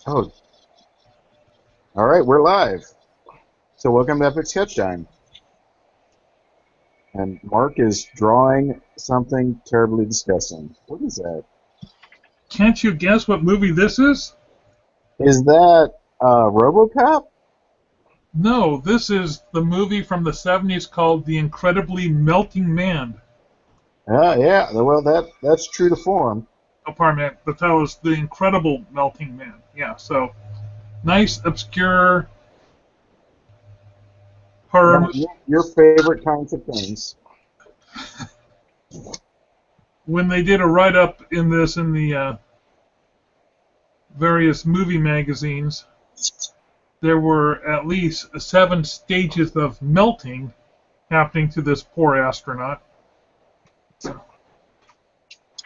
Oh, all right, we're live. So welcome to Epic Sketch Time. And Mark is drawing something terribly disgusting. What is that? Can't you guess what movie this is? Is that RoboCop? No, this is the movie from the 70s called The Incredibly Melting Man. Yeah. Well, that's true to form. Oh, pardon me. The title is The Incredible Melting Man. Yeah, so nice, obscure horror Yeah, movie. your favorite kinds of things. When they did a write-up in this in the various movie magazines, there were at least 7 stages of melting happening to this poor astronaut.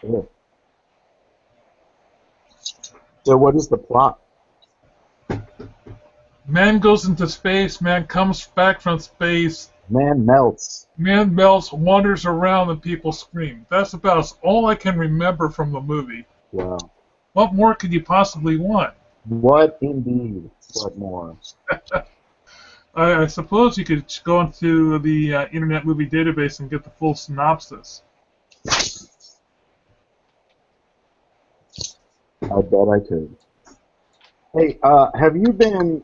Yeah. So what is the plot? Man goes into space, man comes back from space, Man melts. man melts, wanders around, and people scream. That's about all I can remember from the movie. Wow. What more could you possibly want? What indeed? What more? I suppose you could go into the Internet Movie Database and get the full synopsis. I bet I could. Hey, have you been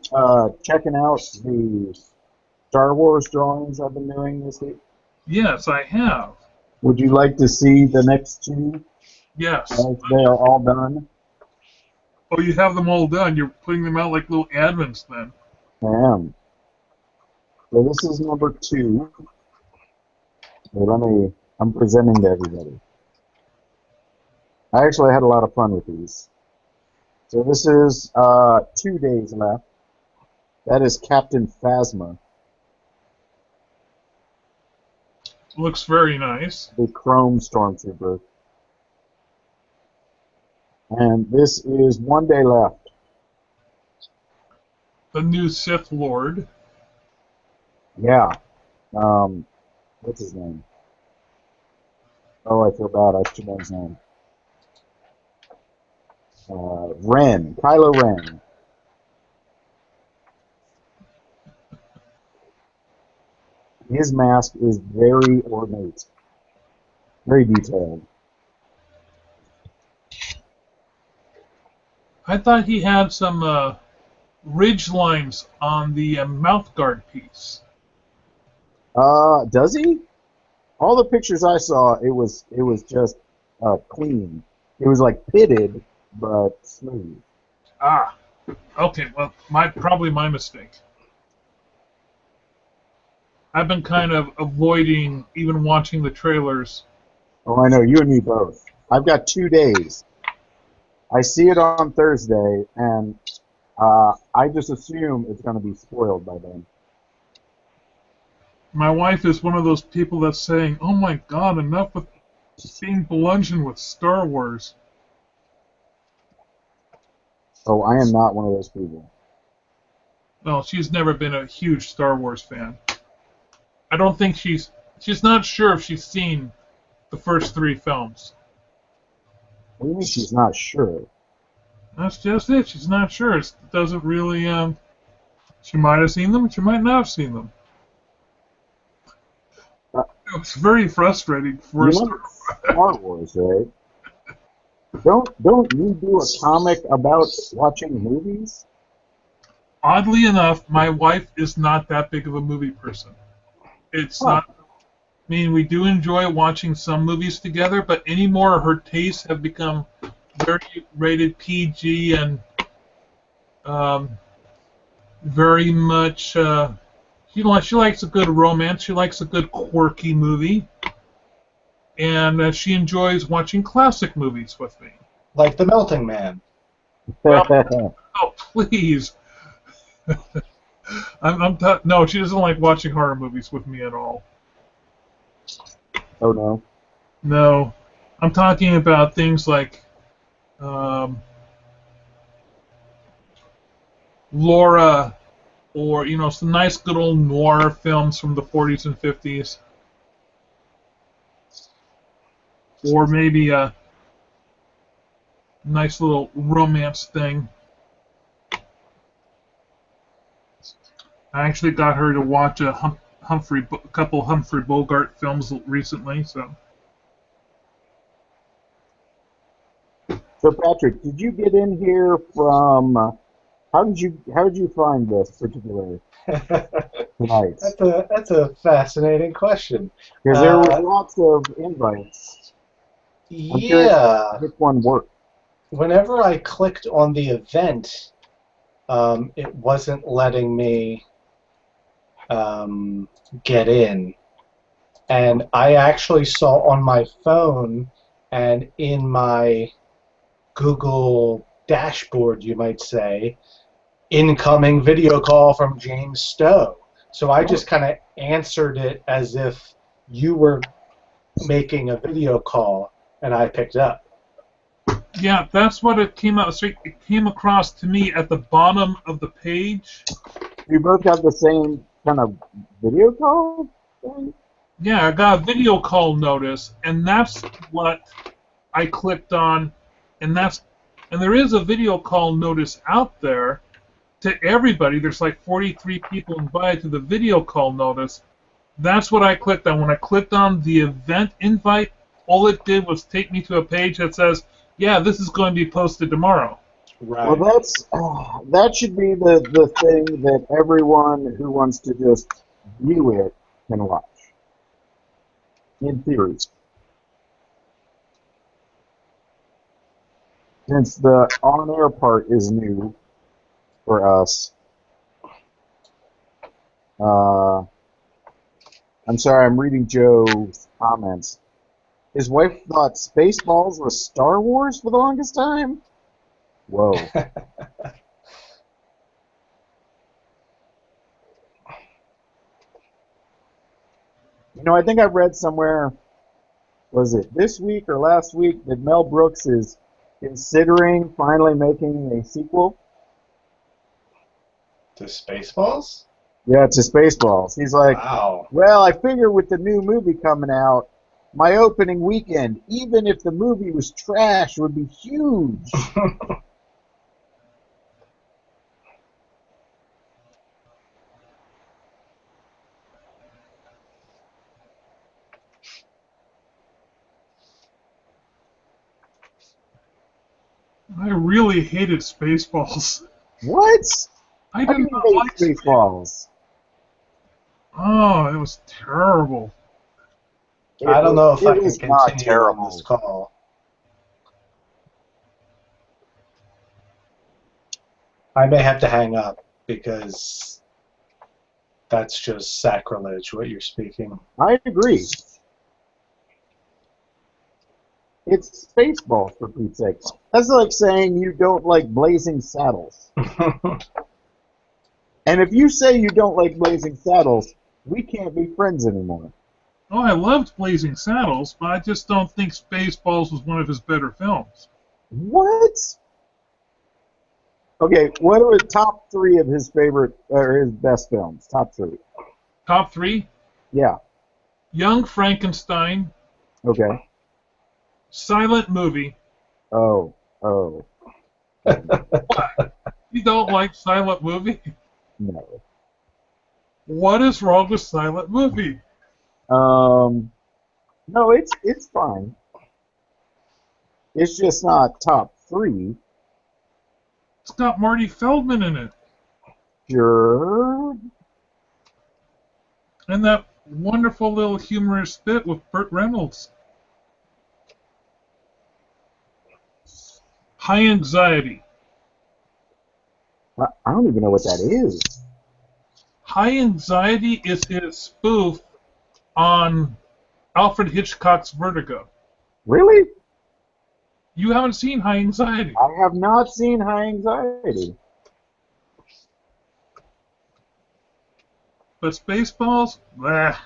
checking out the Star Wars drawings I've been doing this week? Yes, I have. Would you like to see the next two Yes. as they are all done? Oh, you have them all done. You're putting them out like little advents then. I am. So this is number 2. I'm presenting to everybody. I actually had a lot of fun with these. So this is 2 days left. That is Captain Phasma, Looks very nice. the Chrome Stormtrooper. And this is 1 day left. The new Sith Lord. Yeah. What's his name? Oh, I feel bad. I should know his name. Kylo Ren. His mask is very ornate, very detailed. I thought he had some ridge lines on the mouth guard piece. Does he? All the pictures I saw, it was just clean. It was like pitted, but smooth. Ah, okay. Well, probably my mistake. I've been kind of avoiding even watching the trailers. Oh, I know, you and me both. I've got 2 days. I see it on Thursday, and I just assume it's going to be spoiled by then. My wife is one of those people that's saying, "Oh my God, enough with being bludgeoned with Star Wars." Oh, I am not one of those people. No, she's never been a huge Star Wars fan. I don't think she's not sure if she's seen the first 3 films. What do you mean she's not sure? That's just it. She's not sure. It doesn't really. She might have seen them. She might not have seen them. Uh, It's very frustrating for you us. know Star Wars, right? Don't you do a comic about watching movies? Oddly enough, my wife is not that big of a movie person. It's Huh. not. I mean, we do enjoy watching some movies together, but anymore her tastes have become very rated PG and um, very much. She likes a good romance. She likes a good quirky movie, and she enjoys watching classic movies with me. Like the Melting Man. Well, oh please. No, she doesn't like watching horror movies with me at all. Oh no. No, I'm talking about things like um, Laura, or some nice good old noir films from the 40s and 50s, or maybe a nice little romance thing. I actually got her to watch a couple Humphrey Bogart films recently. So So Patrick, did you get in here from? How did you find this particular tonight? That's a fascinating question. Because there was Uh, lots of invites. I'm curious yeah, which one worked. whenever I clicked on the event, it wasn't letting me um, get in. And I actually saw on my phone and in my Google dashboard, you might say, incoming video call from James Stowe. So I Oh, just kind of answered it as if you were making a video call, and I picked up. yeah, that's what it came out. So it came across to me at the bottom of the page. you both got the same kind of video call thing? Yeah, I got a video call notice, and that's what I clicked on, and there is a video call notice out there to everybody. There's like 43 people invited to the video call notice. That's what I clicked on. When I clicked on the event invite, all it did was take me to a page that says, "Yeah, this is going to be posted tomorrow." Well, Right. that should be the thing that everyone who wants to just view it can watch, in theory. Since the on-air part is new for us, uh, I'm sorry, I'm reading Joe's comments. His wife thought Spaceballs was Star Wars for the longest time? Whoa. I think I read somewhere, was it this week or last week, that Mel Brooks is considering finally making a sequel? To Spaceballs? Yeah, to Spaceballs. He's like, Wow. well, I figure with the new movie coming out, my opening weekend, even if the movie was trash, would be huge. I really hated Spaceballs. What? I How do did you not hate like Space. Spaceballs? Oh, it was terrible. I don't know if I It can was not continue on this terrible. call. I may have to hang up because that's just sacrilege what you're speaking. I agree. It's Spaceballs, for Pete's sake. That's like saying you don't like Blazing Saddles. And if you say you don't like Blazing Saddles, we can't be friends anymore. Oh, I loved Blazing Saddles, but I just don't think Spaceballs was one of his better films. What? Okay, what are the top three of his favorite or his best films? Top three. Top three: Yeah. Young Frankenstein, Okay. Silent Movie. Oh. Oh. Oh. What? You don't like Silent Movie? No. What is wrong with Silent Movie? Um. No, it's fine. It's just not top three. It's got Marty Feldman in it, Sure. and that wonderful little humorous bit with Burt Reynolds. High Anxiety. I don't even know what that is. High Anxiety is his spoof on Alfred Hitchcock's Vertigo. Really? You haven't seen High Anxiety. I have not seen High Anxiety. But Spaceballs? Blah.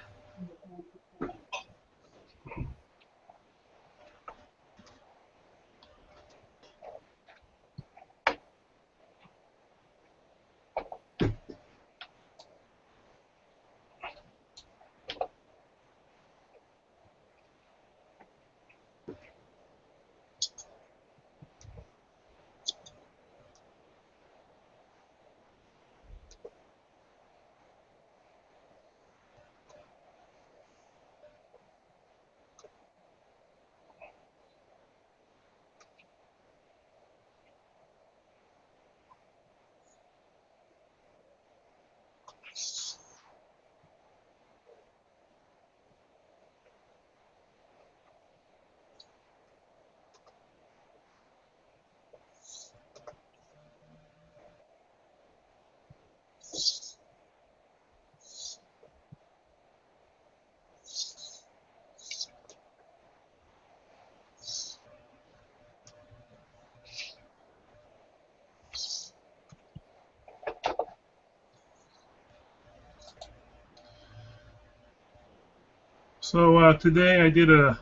So today I did a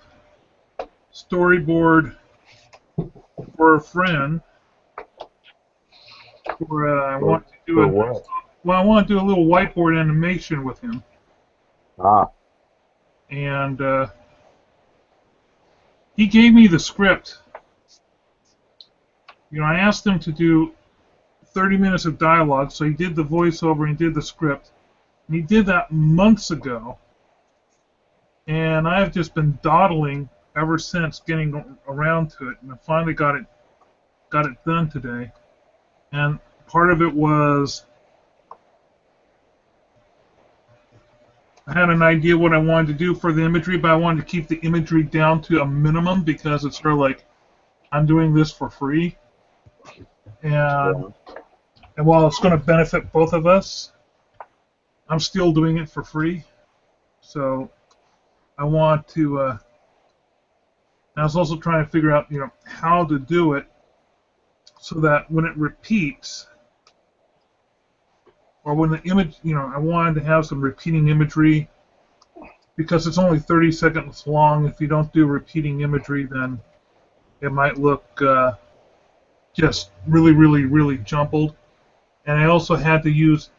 storyboard for a friend. I For, want to do for a what? well, I want to do a little whiteboard animation with him, Ah, and he gave me the script. I asked him to do 30 minutes of dialogue, so he did the voiceover and he did the script. And he did that months ago, and I've just been dawdling ever since getting around to it, and I finally got it done today. And part of it was I had an idea what I wanted to do for the imagery, but I wanted to keep the imagery down to a minimum because it's sort of like I'm doing this for free, and yeah. and while it's going to benefit both of us, I'm still doing it for free. So I want to. I was also trying to figure out, how to do it so that when it repeats, or when the image, I wanted to have some repeating imagery because it's only 30 seconds long. If you don't do repeating imagery, then it might look just really, really, really jumbled. And I also had to use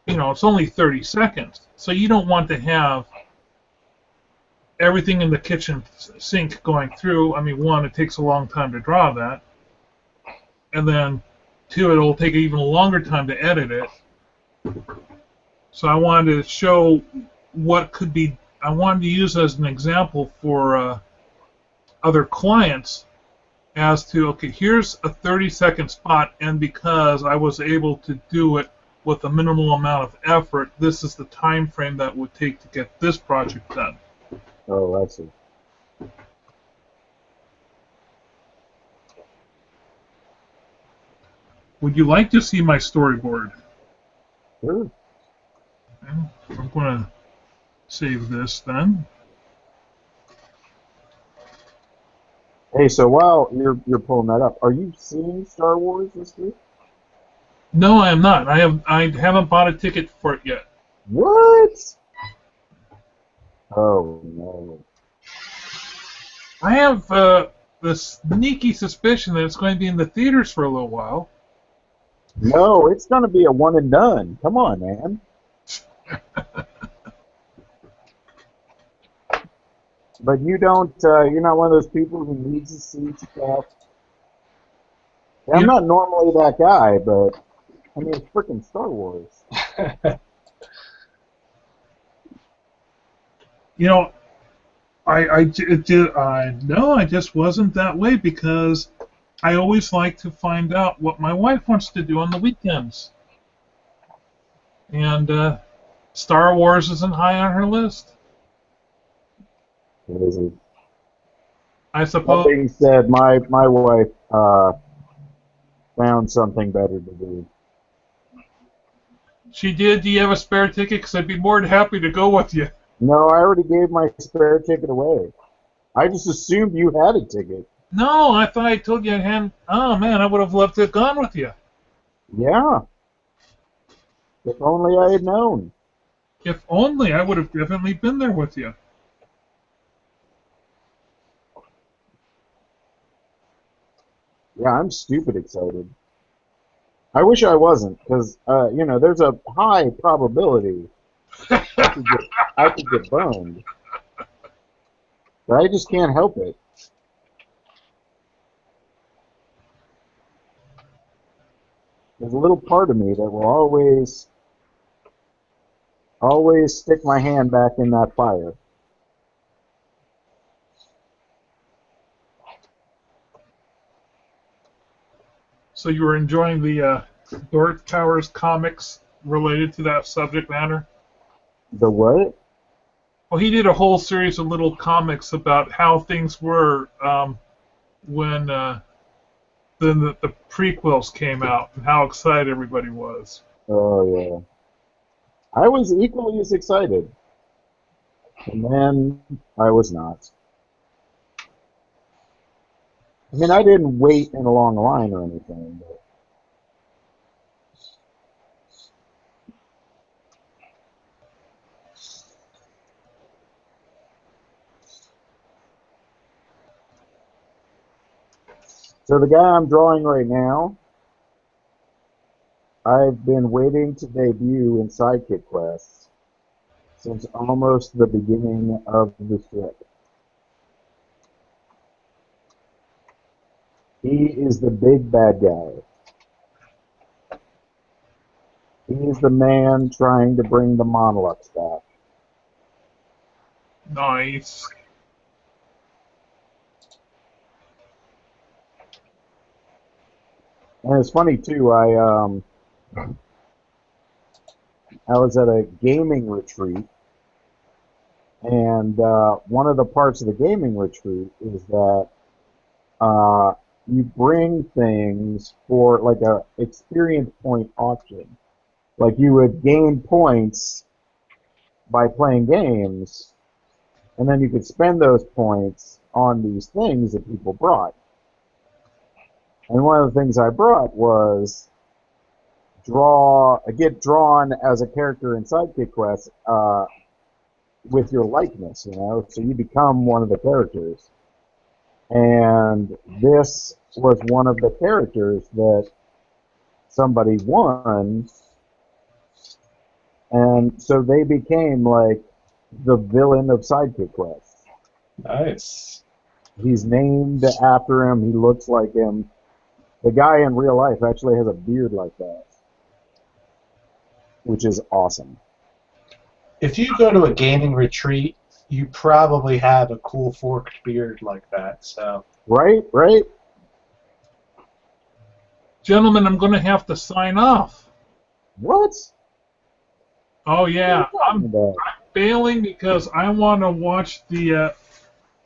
it's only 30 seconds, so you don't want to have everything in the kitchen sink going through. I mean, one, it takes a long time to draw that, and then two, it'll take even a longer time to edit it. So I wanted to show what could be. I wanted to use as an example for other clients as to, okay, here's a 30-second spot, and because I was able to do it with a minimal amount of effort, this is the time frame that it would take to get this project done. Oh, I see. Would you like to see my storyboard? Sure. Okay, I'm going to save this then. Hey, so while you're pulling that up, are you seeing Star Wars this week? No, I am not. I haven't bought a ticket for it yet. What? Oh no. I have the sneaky suspicion that it's going to be in the theaters for a little while. No, it's gonna be a one and done. Come on, man. But you don't. You're not one of those people who needs to see stuff. Yeah, I'm You, not normally that guy, but I mean, it's freaking Star Wars. you know, I just wasn't that way because I always like to find out what my wife wants to do on the weekends, and Star Wars isn't high on her list. Crazy. I That suppose being said, my wife found something better to do. she did. Do you have a spare ticket? Because I'd be more than happy to go with you. No, I already gave my spare ticket away. I just assumed you had a ticket. No, I thought I told you I hadn't. Oh man, I would have loved to have gone with you. Yeah, if only I had known. If only I would have definitely been there with you. Yeah, I'm stupid excited. I wish I wasn't, because there's a high probability I could get I could get burned, but I just can't help it. There's a little part of me that will always stick my hand back in that fire. So you were enjoying the Dork Towers comics related to that subject matter? The what? Well, he did a whole series of little comics about how things were when the prequels came out and how excited everybody was. Oh yeah, I was equally as excited, and then I was not. I mean, I didn't wait in a long line or anything, but So the guy I'm drawing right now, I've been waiting to debut in Sidekick Quests since almost the beginning of the strip. He is the big bad guy. He is the man trying to bring the Monoliths back. Nice. And it's funny too. I was at a gaming retreat, and one of the parts of the gaming retreat is that uh, you bring things for like a experience point auction. Like you would gain points by playing games, and then you could spend those points on these things that people brought. And one of the things I brought was get drawn as a character in Sidekick Quest with your likeness, so you become one of the characters. And this was one of the characters that somebody won, and so they became like the villain of Sidekick Quest. Nice. He's named after him. He looks like him. The guy in real life actually has a beard like that, which is awesome. If you go to a gaming retreat, you probably have a cool forked beard like that. So. Right? Gentlemen, I'm going to have to sign off. What? Oh, yeah. What are you I'm talking about? failing because I want to watch the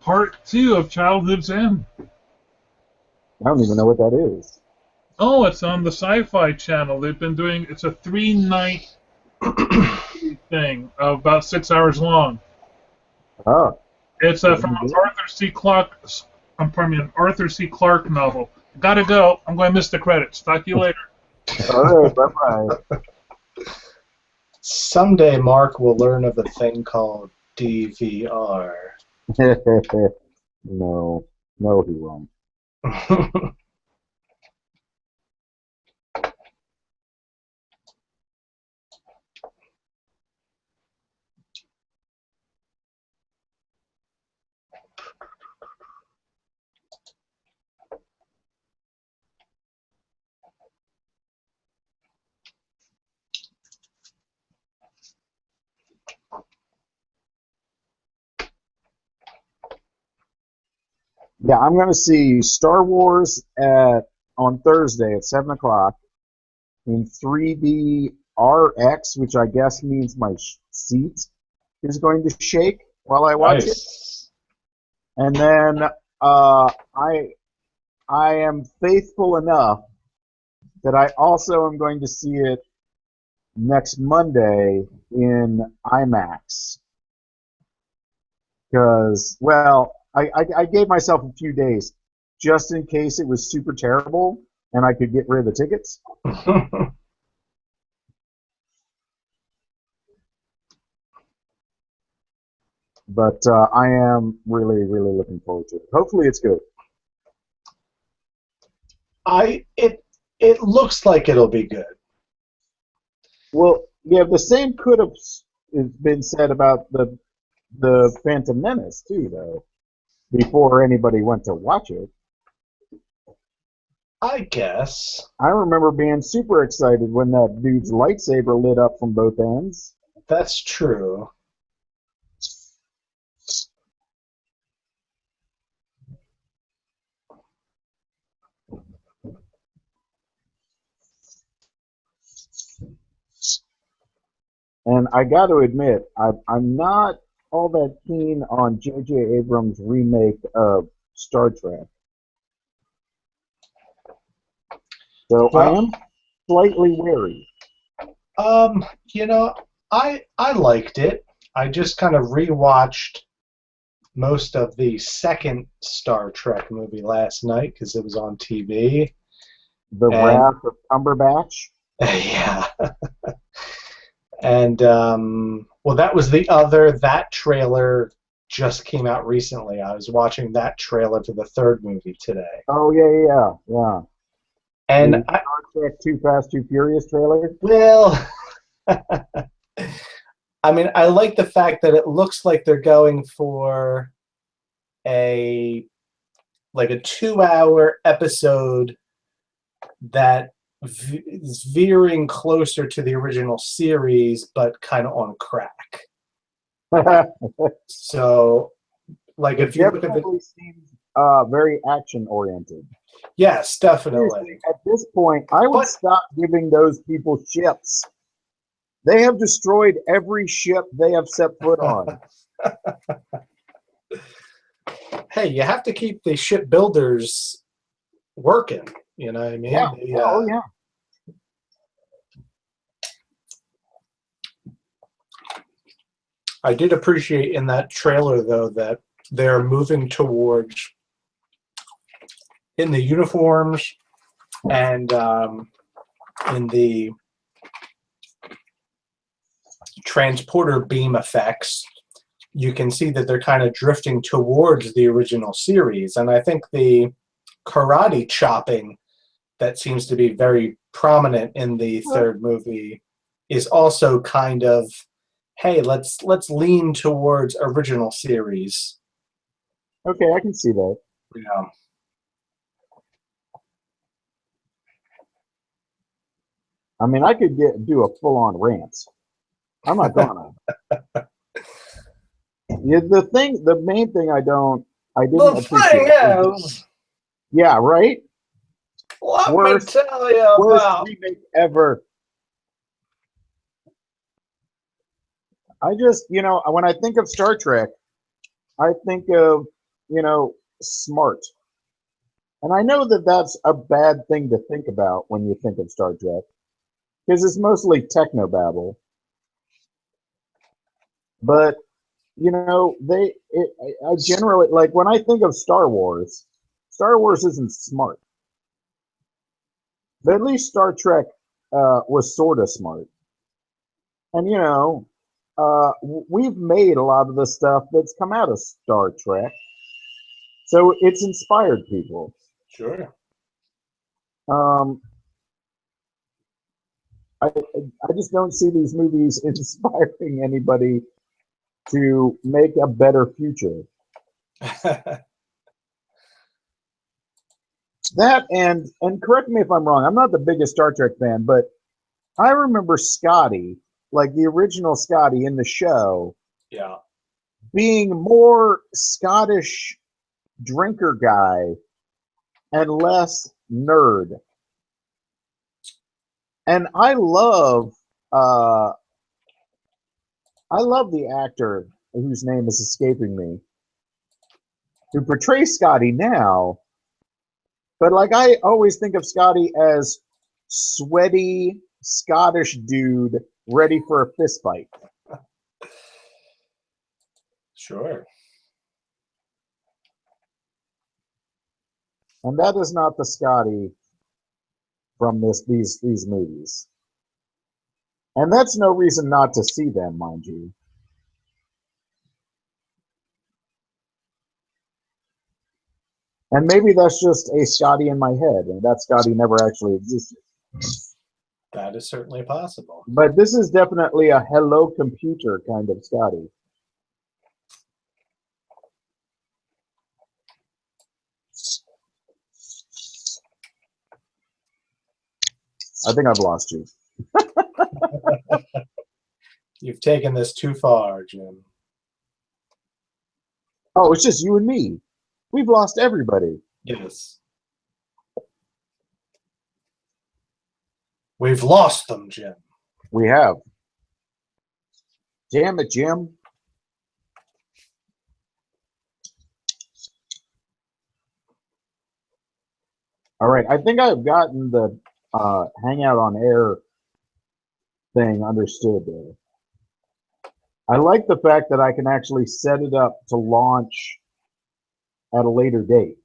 part 2 of Childhood's End. I don't even know what that is. Oh, it's on the Sci-Fi Channel. They've been doing, it's a 3-night thing, about 6 hours long. Oh. It's from an Arthur C. Clarke, an Arthur C. Clarke novel. Gotta go. I'm going to miss the credits. Talk to you later. All right, bye-bye. Someday Mark will learn of a thing called DVR. No, he won't. Yeah, I'm gonna see Star Wars on Thursday at 7 o'clock in 3D RX, which I guess means my seat is going to shake while I watch it. Nice. And then I am faithful enough that I also am going to see it next Monday in IMAX. Because, well, I gave myself a few days just in case it was super terrible and I could get rid of the tickets. But I am really, really looking forward to it. Hopefully it's good. It looks like it'll be good. Well, yeah, the same could have been said about the Phantom Menace too, though, before anybody went to watch it. I guess. I remember being super excited when that dude's lightsaber lit up from both ends. That's true. And I got to admit, I'm not all that keen on J.J. Abrams' remake of Star Trek. So I am slightly wary. You know, I liked it. I just kind of rewatched most of the second Star Trek movie last night because it was on TV. The Wrath of Cumberbatch. Yeah. And well, that was that trailer just came out recently. I was watching that trailer for the third movie today. Oh yeah. And The Star Trek Too Fast, Too Furious trailer. well, I mean, I like the fact that it looks like they're going for a like a 2-hour episode that is veering closer to the original series, but kind of on crack. So, like, It if you look at the definitely seems very action oriented. yes, definitely. Seriously, at this point, I would But stop giving those people ships. They have destroyed every ship they have set foot on. hey, you have to keep the shipbuilders working. You know what I mean? Yeah. Oh yeah. I did appreciate in that trailer, though, that they're moving towards in the uniforms and in the transporter beam effects. You can see that they're kind of drifting towards the original series. And I think the karate chopping that seems to be very prominent in the third movie is also kind of, hey, let's lean towards original series. Okay, I can see that. Yeah. I mean, I could do a full on rant. I'm not gonna. Yeah, the main thing I didn't The appreciate. thing is, Yeah, right. let Worst, me tell you worst about. remake ever. I just, when I think of Star Trek, I think of, smart. And I know that that's a bad thing to think about when you think of Star Trek, because it's mostly technobabble. But I generally like when I think of Star Wars isn't smart. But at least Star Trek was sort of smart. And we've made a lot of the stuff that's come out of Star Trek, so it's inspired people. Sure. Um, I just don't see these movies inspiring anybody to make a better future. That and correct me if I'm wrong. I'm not the biggest Star Trek fan, but I remember Scotty, like the original Scotty in the show, Yeah. being more Scottish drinker guy and less nerd. And I love the actor whose name is escaping me, who portrays Scotty now. But like I always think of Scotty as sweaty Scottish dude ready for a fist fight. Sure. And that is not the Scotty from these movies. And that's no reason not to see them, mind you. And maybe that's just a Scotty in my head, and that Scotty never actually existed. That is certainly possible. But this is definitely a hello computer kind of Scotty. I think I've lost you. You've taken this too far, Jim. Oh, it's just you and me. We've lost everybody. Yes. We've lost them, Jim. We have. Damn it, Jim. All right, I think I've gotten the Hangout on Air thing understood there. I like the fact that I can actually set it up to launch at a later date.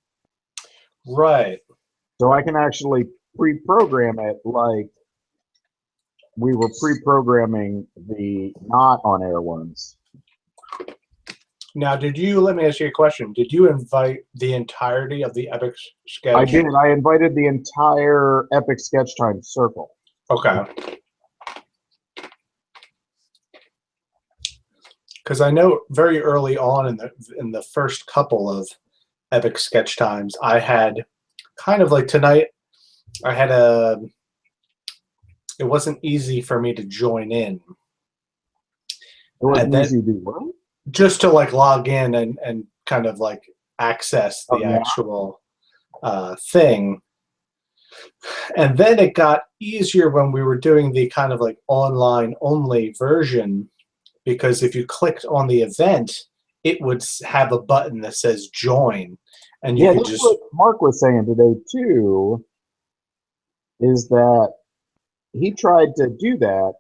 Right. So I can actually pre-program it like we were pre-programming the not on air ones. Now, let me ask you a question. Did you invite the entirety of the Epic I Sketch? did. I invited the entire Epic Sketch Time circle. Okay. Because I know very early on in the first couple of Epic Sketch Times, I had kind of like tonight, I had it wasn't easy for me to join in. It wasn't And then easy to do what? just to like log in and kind of like access Oh, the yeah. actual thing. And then it got easier when we were doing the kind of like online only version, because if you clicked on the event, it would have a button that says join, and you Yeah, could that's just what Mark was saying today too, is that he tried to do that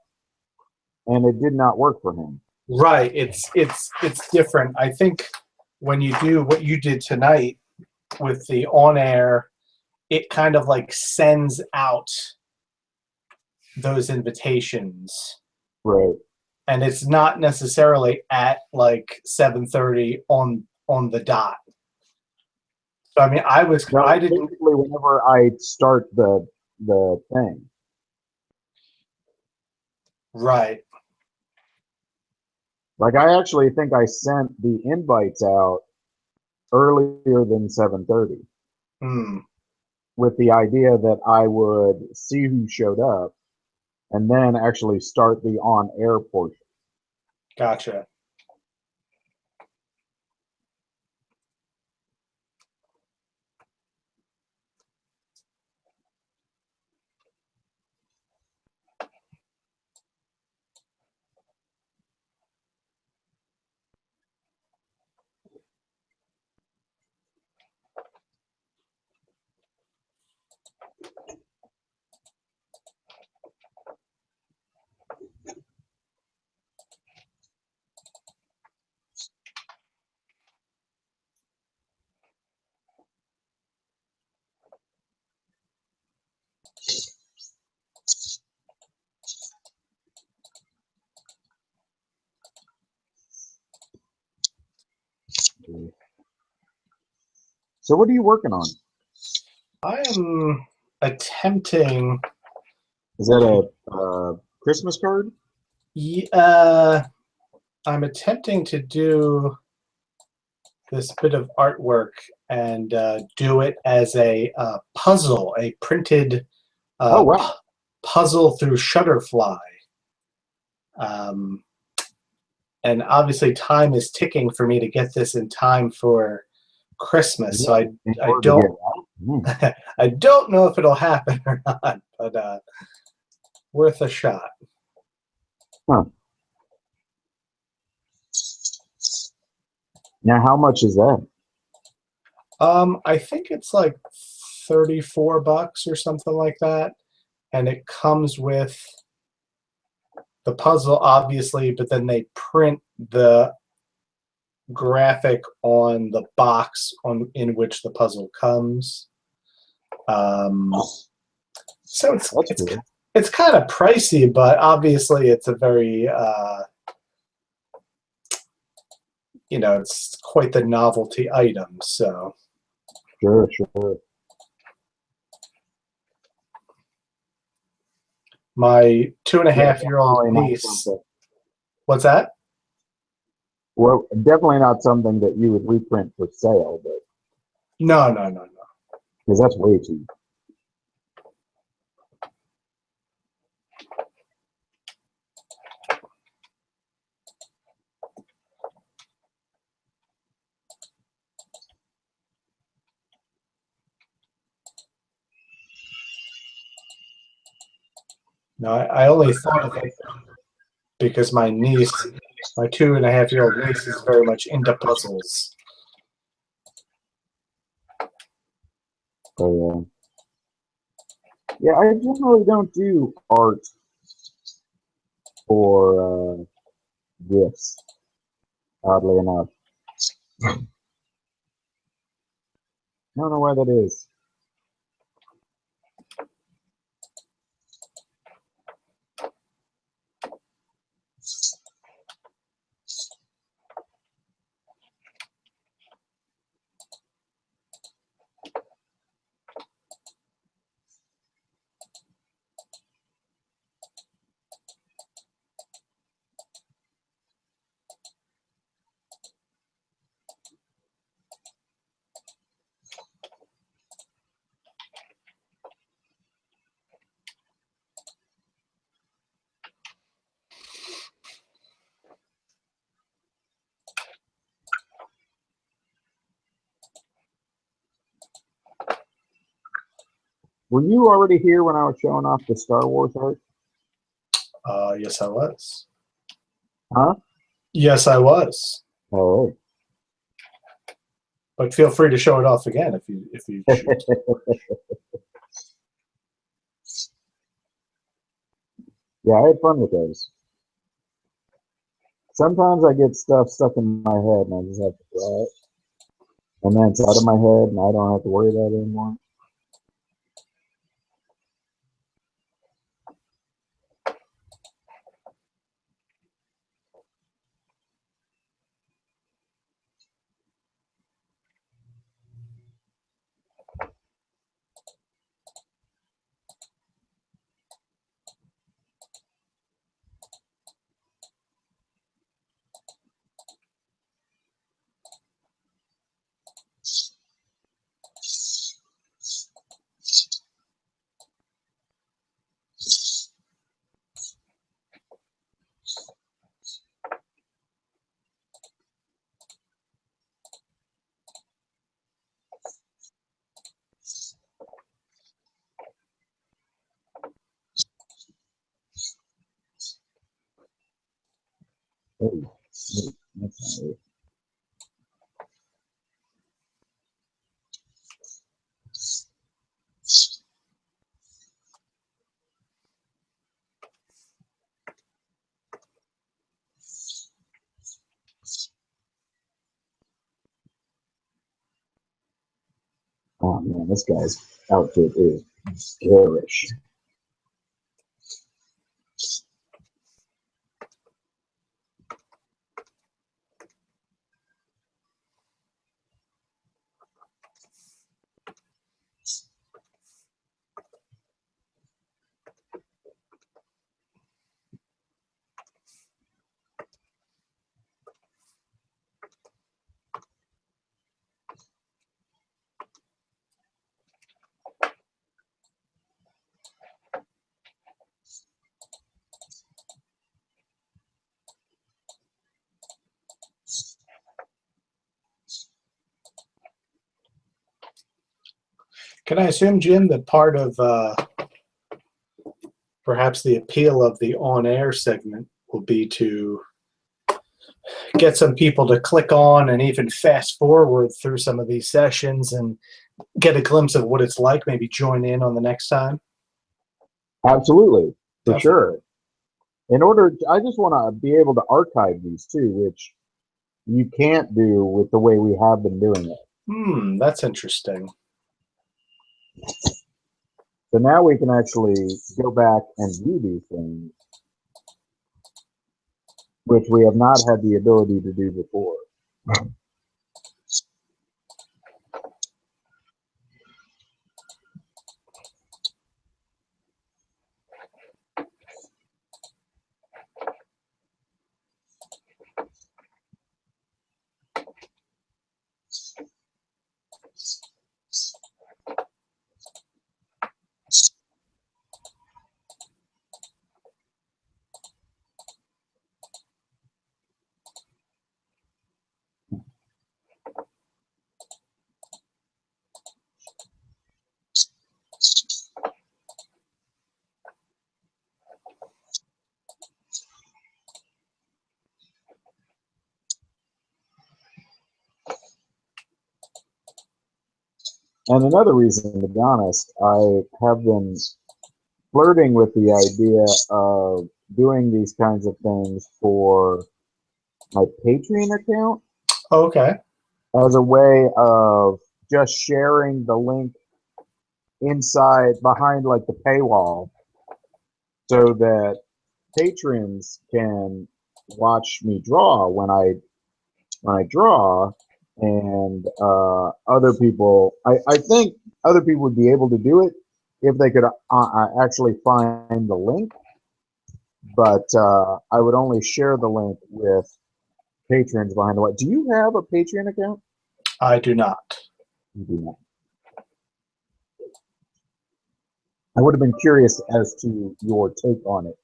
and it did not work for him. right. It's different. I think when you do what you did tonight with the on air, it kind of like sends out those invitations, Right. and it's not necessarily at like 7:30 on the dot. So I mean, No, I didn't. basically whenever I start the thing. Right. Like I actually think I sent the invites out earlier than 7:30 Hmm. with the idea that I would see who showed up and then actually start the on-air portion. Gotcha. So what are you working on? I am attempting. Is that a Christmas card? Uh, I'm attempting to do this bit of artwork and do it as a puzzle, a printed Oh uh, pu- wow. puzzle through Shutterfly. Um, and obviously, time is ticking for me to get this in time for Christmas. So Yeah, in I order to get don't out. Hmm. I don't know if it'll happen or not, but worth a shot. Huh. Now how much is that? I think it's like $34 or something like that, and it comes with the puzzle, obviously, but then they print the graphic on the box in which the puzzle comes. Um, so That's cool. it's kind of pricey, but obviously it's a very it's quite the novelty item. So Sure, sure. my two and a Yeah, half year old definitely not niece. something. What's that? Well, definitely not something that you would reprint for sale, but No, no, no, no. because that's way too. No, I only thought of it because my niece, my two and a half year old niece, is very much into puzzles. So yeah, I generally don't do art for gifts. Oddly enough, I don't know why that is. Were you already here when I was showing off the Star Wars art? Yes, I was. Huh? Yes, I was. Oh, right. But feel free to show it off again if you choose. Yeah, I had fun with those. Sometimes I get stuff stuck in my head and I just have to draw it. And then it's out of my head and I don't have to worry about it anymore. Hey, hey, that's not it. Oh man, this guy's outfit is garish. Can I assume, Jim, that part of perhaps the appeal of the on-air segment will be to get some people to click on and even fast forward through some of these sessions and get a glimpse of what it's like, maybe join in on the next time? Absolutely, for Definitely. sure. I just want to be able to archive these too, which you can't do with the way we have been doing it. That's interesting. So now we can actually go back and view these things, which we have not had the ability to do before. And another reason, to be honest, I have been flirting with the idea of doing these kinds of things for my Patreon account Okay. as a way of just sharing the link inside behind like the paywall so that patrons can watch me draw when I draw, and other people. I think other people would be able to do it if they could actually find the link, but I would only share the link with patrons behind the wall. Do you have a Patreon account? I do not. You do not. I would have been curious as to your take on it.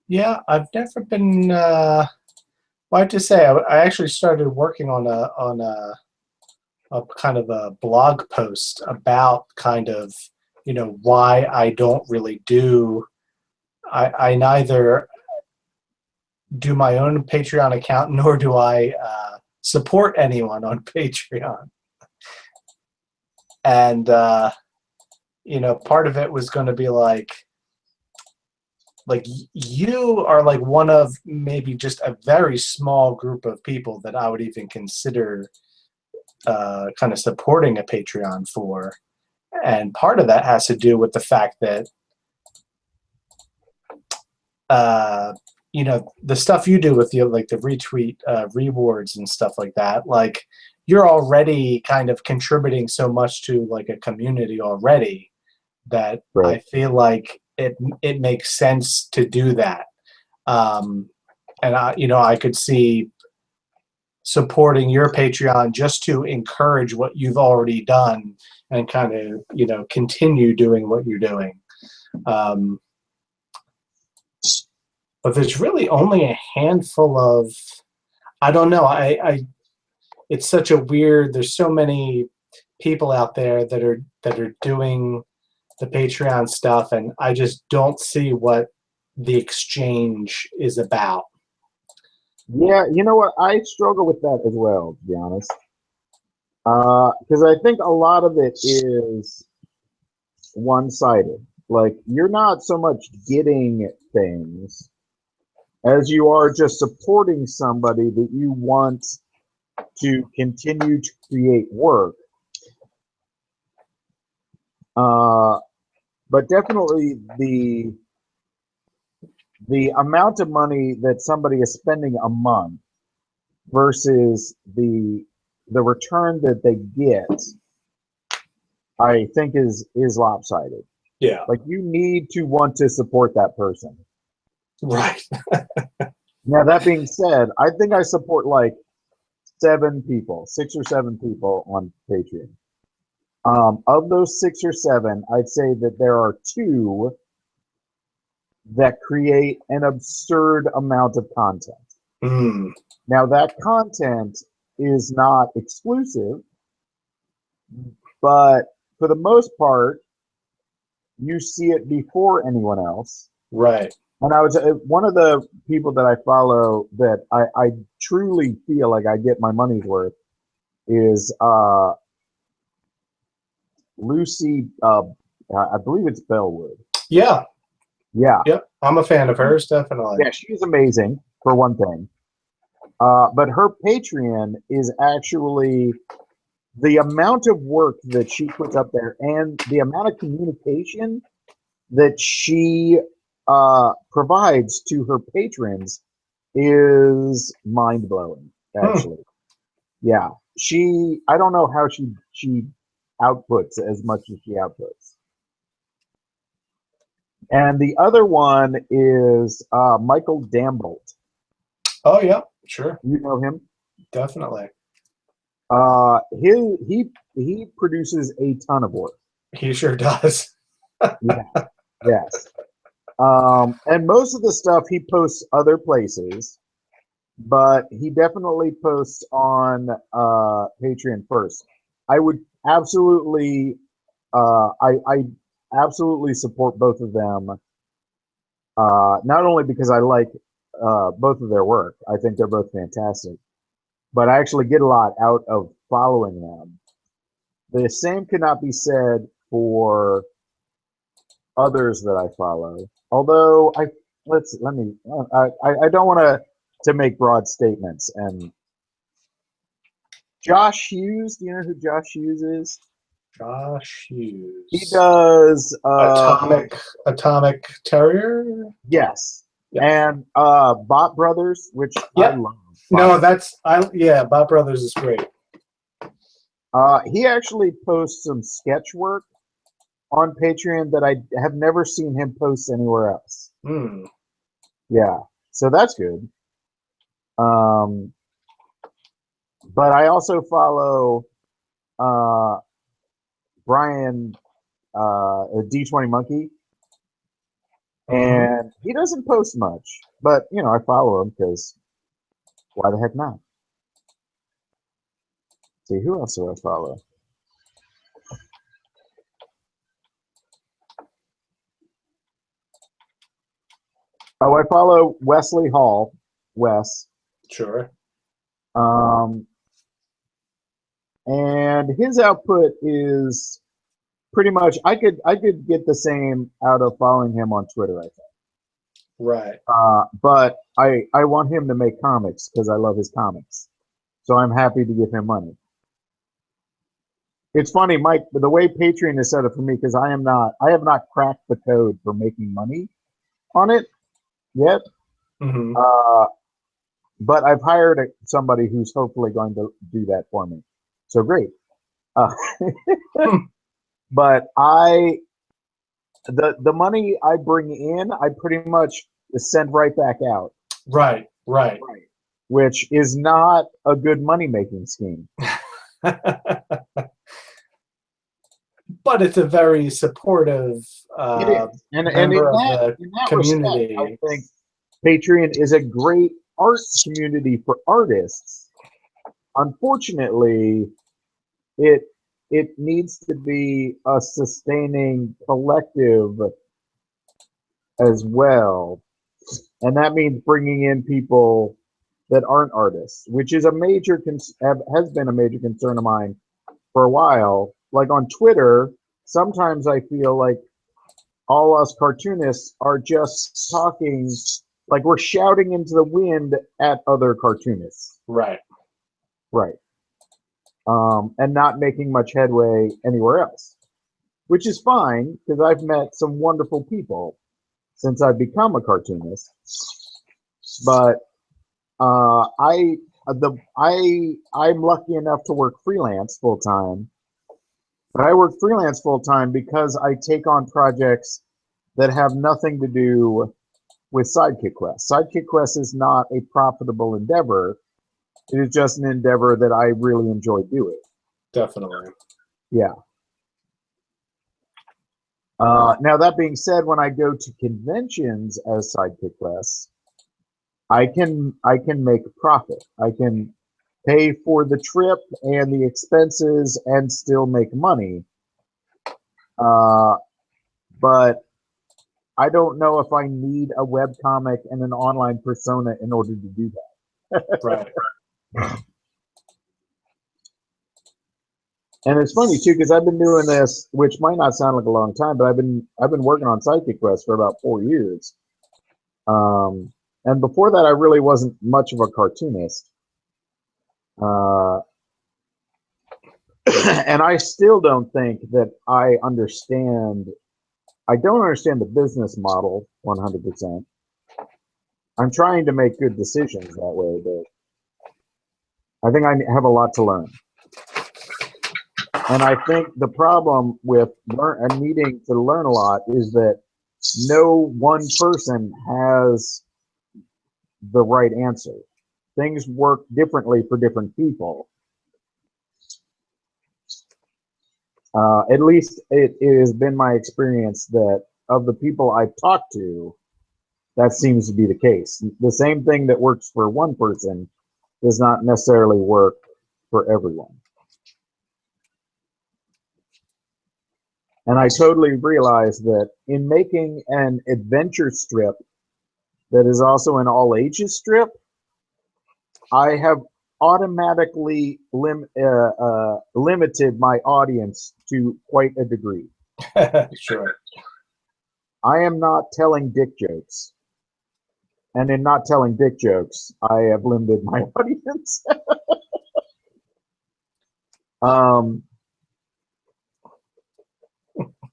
Yeah, I've never been. Well, I have to say, I actually started working on a a kind of a blog post about kind of, why I don't really do. I neither do my own Patreon account nor do I support anyone on Patreon. And part of it was going to be like you are like one of maybe just a very small group of people that I would even consider kind of supporting a Patreon for. And part of that has to do with the fact that the stuff you do with like the retweet rewards and stuff like that, like you're already kind of contributing so much to like a community already that Right. I feel like it makes sense to do that. And I could see supporting your Patreon just to encourage what you've already done and kind of, continue doing what you're doing. But there's really only a handful of, I don't know, it's such a weird, there's so many people out there that are doing the Patreon stuff, and I just don't see what the exchange is about. Yeah, you know what? I struggle with that as well, to be honest. Because I think a lot of it is one-sided. Like, you're not so much getting things as you are just supporting somebody that you want to continue to create work. But definitely the amount of money that somebody is spending a month versus the return that they get, I think is lopsided. Yeah. Like, you need to want to support that person. Right. Now, that being said, I think I support like 6 or 7 people on Patreon. Of those 6 or 7, I'd say that there are 2 that create an absurd amount of content. Mm. Now, that content is not exclusive, but for the most part, you see it before anyone else. Right. And I was one of the people that I follow that I truly feel like I get my money's worth is Lucy. I believe it's Bellwood. Yeah. Yeah. Yep. I'm a fan of hers, definitely. Yeah, she's amazing for one thing. But her Patreon is actually the amount of work that she puts up there and the amount of communication that she provides to her patrons is mind-blowing, actually. Yeah. I don't know how she outputs as much as she outputs. And the other one is Michael Dambolt. Oh, yeah, sure. You know him? Definitely. He produces a ton of work. He sure does. Yeah. Yes. And most of the stuff he posts other places, but he definitely posts on Patreon first. I would absolutely I absolutely support both of them. Not only because I like both of their work, I think they're both fantastic, but I actually get a lot out of following them. The same cannot be said for others that I follow. Although I don't want to make broad statements. And Josh Hughes, do you know who Josh Hughes is? Josh Hughes. He does Atomic Terrier. Yes. Yep. And Bot Brothers, which Yep. I love. Bob Brothers is great. He actually posts some sketch work on Patreon that I have never seen him post anywhere else. Mm. Yeah, so that's good. But I also follow Brian, D20 Monkey, and he doesn't post much, but I follow him because why the heck not? See, who else do I follow? Oh, I follow Wesley Hall, Wes. Sure. And his output is pretty much I could get the same out of following him on Twitter, I think. Right. But I want him to make comics because I love his comics. So I'm happy to give him money. It's funny, Mike, the way Patreon is set up for me, because I have not cracked the code for making money on it yet. Mm-hmm. But I've hired somebody who's hopefully going to do that for me. So great. But the money I bring in, I pretty much send right back out. Right. Which is not a good money-making scheme. But it's a very supportive It is. And member in of that the community. Respect, I think Patreon is a great art community for artists. Unfortunately, it needs to be a sustaining collective as well. And that means bringing in people that aren't artists, which is has been a major concern of mine for a while. Like on Twitter, sometimes I feel like all us cartoonists are just talking, like we're shouting into the wind at other cartoonists. Right. And not making much headway anywhere else, which is fine because I've met some wonderful people since I've become a cartoonist. But I'm lucky enough to work freelance full time. But I work freelance full time because I take on projects that have nothing to do with Sidekick Quest. Sidekick Quest is not a profitable endeavor. It is just an endeavor that I really enjoy doing. Definitely. Yeah. Now that being said, when I go to conventions as Sidekick Quest, I can make a profit. I can pay for the trip and the expenses and still make money. But I don't know if I need a webcomic and an online persona in order to do that. Right. And it's funny too, because I've been doing this, which might not sound like a long time, but I've been working on Psychic Quest for about 4 years. And before that, I really wasn't much of a cartoonist. And I still don't think that I don't understand the business model 100%. I'm trying to make good decisions that way, but I think I have a lot to learn. And I think the problem with needing to learn a lot is that no one person has the right answer. Things work differently for different people. At least it has been my experience that of the people I've talked to, that seems to be the case. The same thing that works for one person does not necessarily work for everyone. And I totally realized that in making an adventure strip that is also an all ages strip, I have automatically limited my audience to quite a degree. Sure. I am not telling dick jokes. And in not telling dick jokes, I have limited my audience.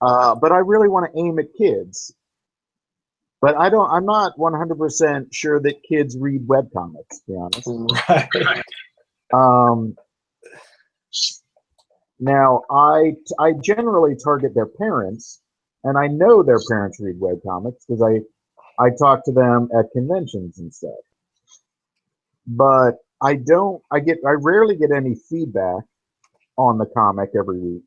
But I really want to aim at kids. But I'm not 100% sure that kids read webcomics, to be honest. Right. Now, I generally target their parents, and I know their parents read webcomics because I talk to them at conventions and stuff. But I rarely get any feedback on the comic every week.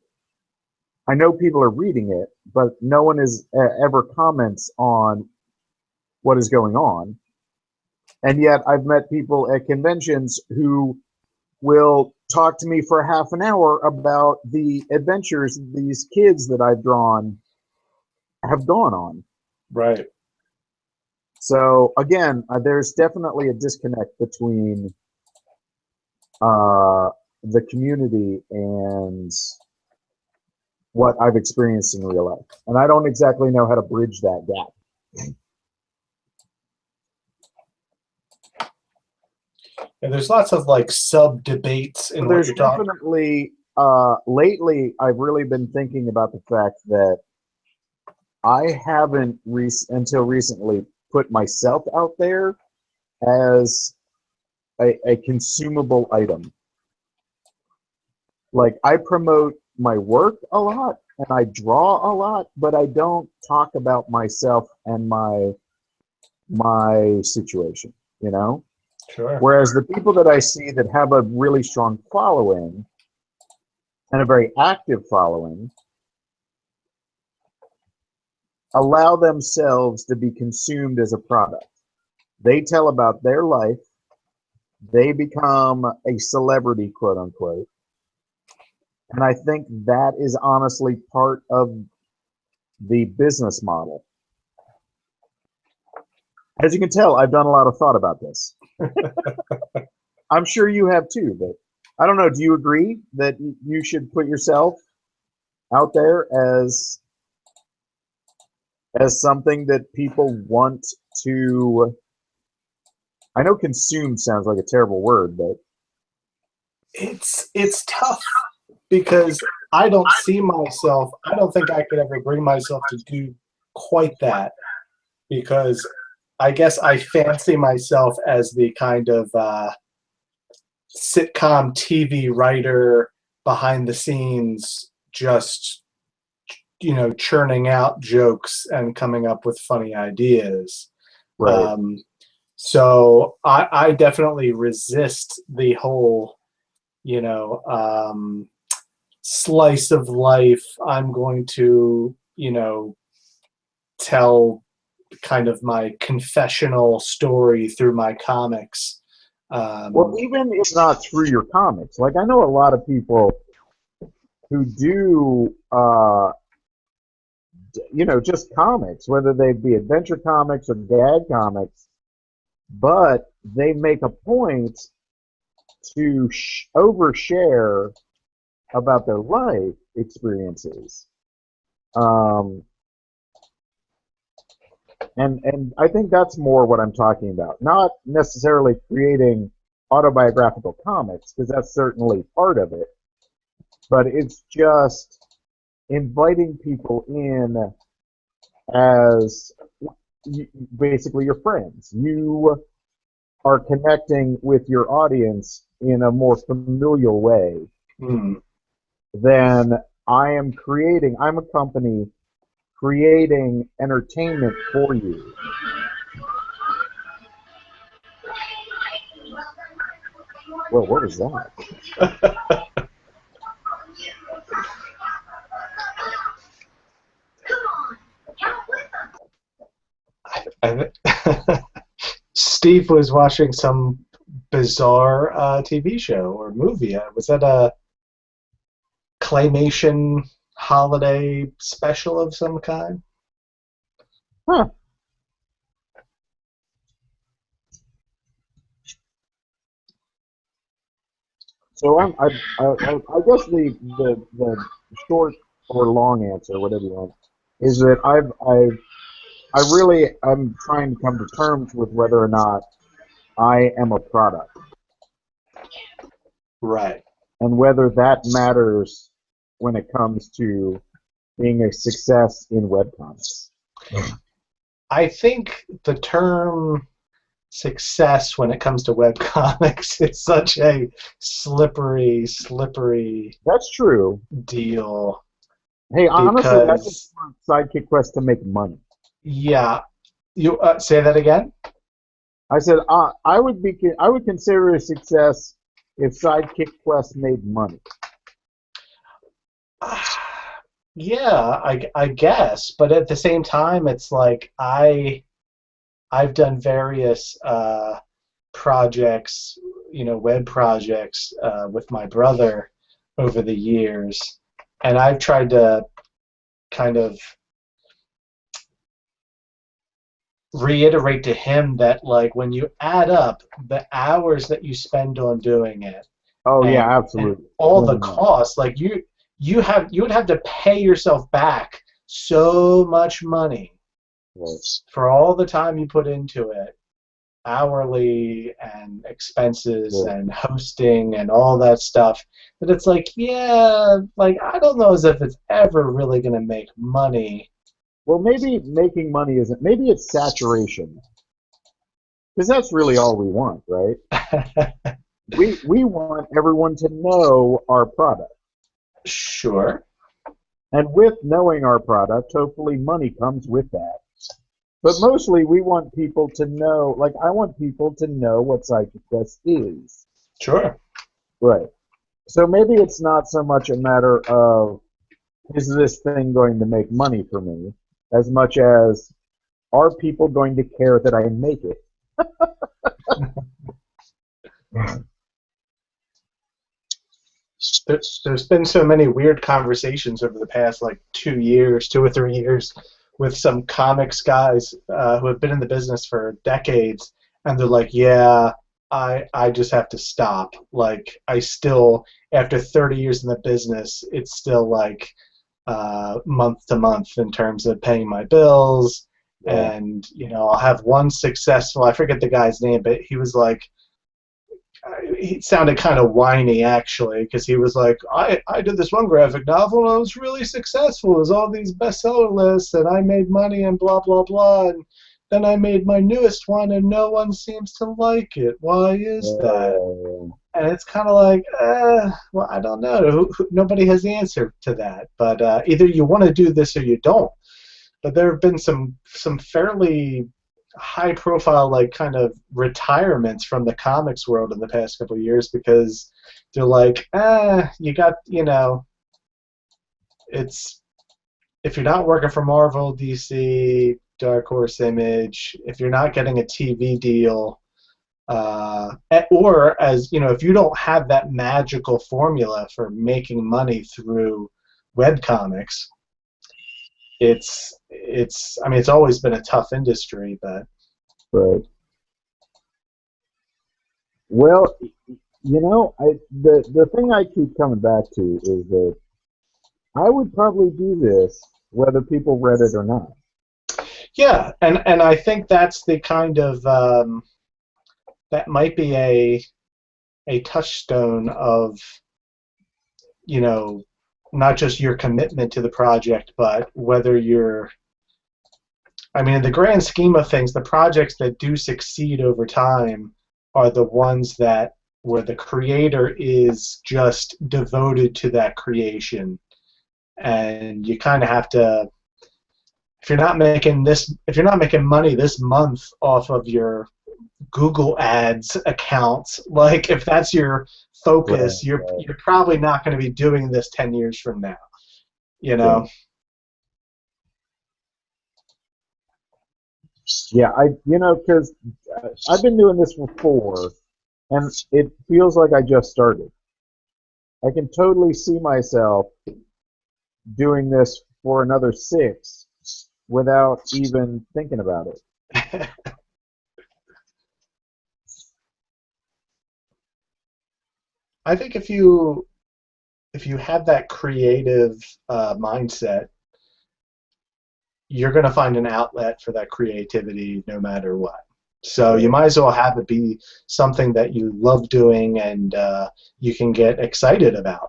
I know people are reading it, but no one is ever comments on what is going on. And yet I've met people at conventions who will talk to me for half an hour about the adventures these kids that I've drawn have gone on. Right. So again, there's definitely a disconnect between the community and what I've experienced in real life, and I don't exactly know how to bridge that gap. And there's lots of like sub debates in what There's you're talking. definitely lately I've really been thinking about the fact that I haven't until recently put myself out there as a consumable item. Like, I promote my work a lot and I draw a lot, but I don't talk about myself and my situation, you know? Sure. Whereas the people that I see that have a really strong following and a very active following allow themselves to be consumed as a product. They tell about their life, they become a celebrity, quote unquote. And I think that is honestly part of the business model. As you can tell, I've done a lot of thought about this. I'm sure you have too, but I don't know. Do you agree that you should put yourself out there as something that people want to? I know consume sounds like a terrible word, but It's tough because I don't see myself. I don't think I could ever bring myself to do quite that, because I guess I fancy myself as the kind of sitcom TV writer behind the scenes, just churning out jokes and coming up with funny ideas. right. So I definitely resist the whole, slice of life. I'm going to, tell kind of my confessional story through my comics. Well, even if not through your comics, like I know a lot of people who do, just comics, whether they be adventure comics or gag comics, but they make a point to overshare about their life experiences. Um, and I think that's more what I'm talking about. Not necessarily creating autobiographical comics, because that's certainly part of it, but it's just inviting people in as basically your friends. You are connecting with your audience in a more familial way hmm. than I'm a company creating entertainment for you. Well, what was that? Steve was watching some bizarre TV show or movie. Was that a claymation holiday special of some kind? Huh. So I guess the short or long answer, whatever you want, is that I'm trying to come to terms with whether or not I am a product, Right. and whether that matters when it comes to being a success in webcomics. I think the term success when it comes to webcomics is such a slippery That's true. deal Hey, honestly, I just because, want Sidekick Quest to make money. yeah, you say that again? I said I would consider it a success if Sidekick Quest made money. Yeah, I guess, but at the same time, it's like I've done various projects, web projects with my brother over the years, and I've tried to kind of reiterate to him that, like, when you add up the hours that you spend on doing it Oh yeah, and absolutely. all the Win win. costs, like you would have to pay yourself back so much money Right. for all the time you put into it, hourly and expenses Right. and hosting and all that stuff, that it's like, yeah, like, I don't know as if it's ever really going to make money. Well, maybe making money isn't. Maybe it's saturation, because that's really all we want, right? We want everyone to know our product, Sure. and with knowing our product, hopefully money comes with that. But mostly, we want people to know. Like, I want people to know what Psychic Quest is. Sure. Right. So maybe it's not so much a matter of, is this thing going to make money for me, as much as, are people going to care that I make it? There's been so many weird conversations over the past, like, 2 years, 2 or 3 years, with some comics guys who have been in the business for decades, and they're like, yeah, I just have to stop. Like, I still, after 30 years in the business, it's still like month to month in terms of paying my bills. Yeah. And, I'll have one successful, I forget the guy's name, but he was like, he sounded kind of whiny, actually, because he was like, I did this one graphic novel and it was really successful. It was all these bestseller lists and I made money and blah, blah, blah. And then I made my newest one and no one seems to like it. Why is that? And it's kind of like, well, I don't know. Nobody has the answer to that. But either you want to do this or you don't. But there have been some fairly high profile, like, kind of retirements from the comics world in the past couple of years, because they're like, you got, it's, if you're not working for Marvel, DC, Dark Horse, Image, if you're not getting a TV deal, or, as if you don't have that magical formula for making money through webcomics, I mean, it's always been a tough industry, but. Right. Well, the thing I keep coming back to is that I would probably do this whether people read it or not. Yeah, and I think that's the kind of that might be a touchstone of, not just your commitment to the project, but whether you're, I mean, in the grand scheme of things, the projects that do succeed over time are the ones that where the creator is just devoted to that creation, and you kind of have to. If you're not making money this month off of your Google Ads accounts, like, if that's your focus, Right, you're right. you're probably not going to be doing this 10 years from now. You Yeah. know. Yeah, because I've been doing this for 4, and it feels like I just started. I can totally see myself doing this for another 6 without even thinking about it. I think if you have that creative mindset, you're going to find an outlet for that creativity no matter what. So you Right. might as well have it be something that you love doing and you can get excited about.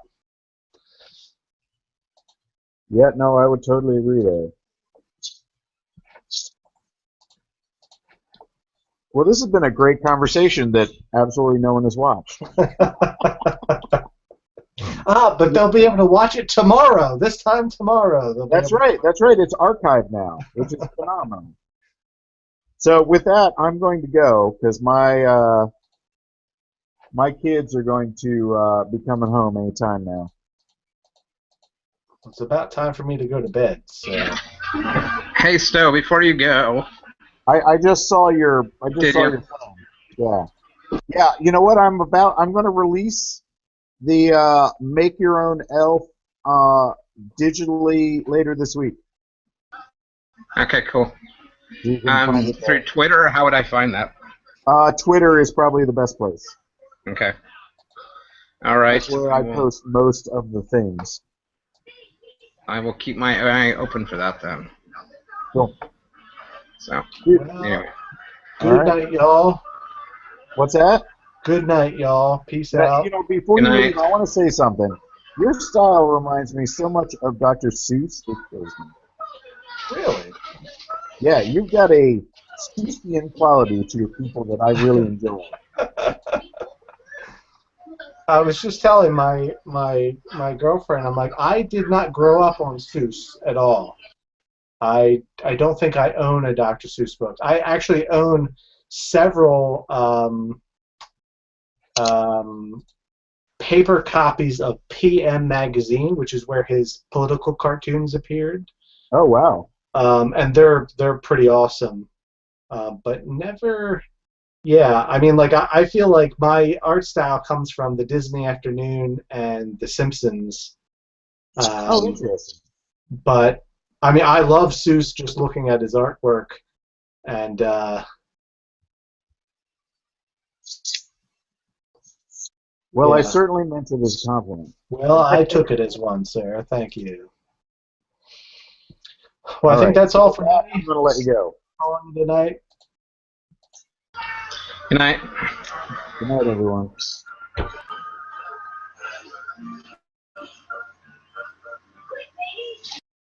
Yeah, no, I would totally agree there. Well, this has been a great conversation that absolutely no one has watched. But they'll be able to watch it tomorrow. This time tomorrow, they'll be That's able. right. That's right. It's archived now, which is phenomenal. So with that, I'm going to go because my kids are going to be coming home anytime now. It's about time for me to go to bed. So. Hey, Stowe, before you go, I just saw your did you? phone. Yeah. Yeah, you know what I'm about? I'm going to release the Make Your Own Elf digitally later this week. Okay, cool. So you can find it Through there. Twitter, or how would I find that? Twitter is probably the best place. Okay. All right. That's where I post most of the things. I will keep my eye open for that then. Cool. So, Well, anyway. All good right. night, y'all. What's that? Good night, y'all. Peace That, out. before Good you night. leave, I want to say something. Your style reminds me so much of Dr. Seuss. It kills me. Really? Yeah, you've got a Seussian quality to your people that I really enjoy. I was just telling my girlfriend, I'm like, I did not grow up on Seuss at all. I don't think I own a Dr. Seuss book. I actually own several um, paper copies of PM Magazine, which is where his political cartoons appeared, Oh, wow. and they're pretty awesome. But never, yeah. I mean, like I feel like my art style comes from the Disney Afternoon and The Simpsons. Oh, Um, interesting. but I mean, I love Seuss just looking at his artwork, and Well, I yeah. certainly meant it as a compliment. Well, I took it as one, sir. Thank you. Well, All I think right. that's So all with for that, I'm me going to let you go. tonight. Good night. Good night, everyone.